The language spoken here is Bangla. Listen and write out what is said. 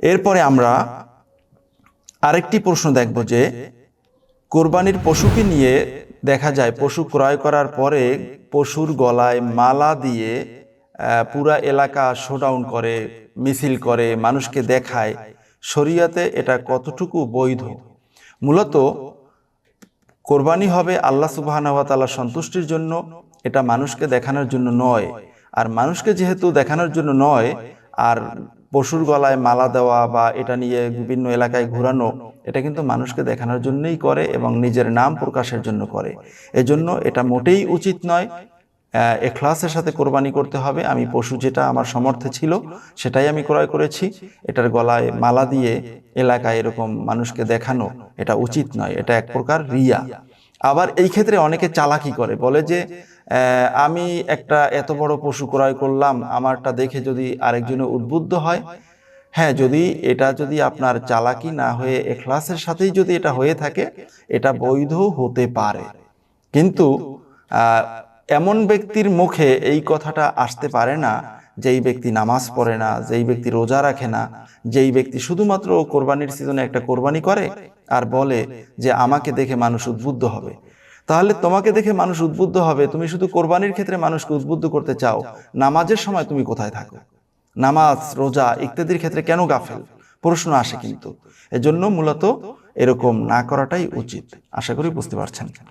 এরপরে আমরা আরেকটি প্রশ্ন দেখব যে কোরবানির পশুকে নিয়ে দেখা যায় পশু ক্রয় করার পরে পশুর গলায় মালা দিয়ে পুরা এলাকা শোডাউন করে, মিছিল করে, মানুষকে দেখায়। শরীয়তে এটা কতটুকু বৈধ? মূলত কোরবানি হবে আল্লাহ সুবহানাহু ওয়া তাআলার সন্তুষ্টির জন্য, এটা মানুষকে দেখানোর জন্য নয়। আর মানুষকে যেহেতু দেখানোর জন্য নয়, আর পশুর গলায় মালা দেওয়া বা এটা নিয়ে বিভিন্ন এলাকায় ঘোরানো, এটা কিন্তু মানুষকে দেখানোর জন্যই করে এবং নিজের নাম প্রকাশের জন্য করে। এজন্য এটা মোটেই উচিত নয়। ইখলাসের সাথে কোরবানি করতে হবে। আমি পশু যেটা আমার সামর্থ্যে ছিল সেটাই আমি ক্রয় করেছি। এটার গলায় মালা দিয়ে এলাকায় এরকম মানুষকে দেখানো এটা উচিত নয়, এটা এক প্রকার রিয়া। আবার এই ক্ষেত্রে অনেকে চালাকি করে, বলে যে আমি একটা এত বড় পশু ক্রয় করলাম, আমারটা দেখে যদি আরেকজনে উদ্বুদ্ধ হয়। হ্যাঁ, যদি আপনার চালাকি না হয়ে ইখলাসের সাথেই যদি এটা হয়ে থাকে, এটা বৈধ হতে পারে। কিন্তু এমন ব্যক্তির মুখে এই কথাটা আসতে পারে না যেই ব্যক্তি নামাজ পড়ে না, যেই ব্যক্তি রোজা রাখে না, যেই ব্যক্তি শুধুমাত্র কোরবানির সিজনে একটা কোরবানি করে আর বলে যে আমাকে দেখে মানুষ উদ্বুদ্ধ হবে। তাহলে তোমাকে দেখে মানুষ উদ্বুদ্ধ হবে, তুমি শুধু কোরবানির ক্ষেত্রে মানুষকে উদ্বুদ্ধ করতে চাও, নামাজের সময় তুমি কোথায় থাকো? নামাজ, রোজা ইত্যাদির ক্ষেত্রে কেন গাফেল? প্রশ্ন আসে। কিন্তু এজন্য মূলত এরকম না করাটাই উচিত। আশা করি বুঝতে পারছেন।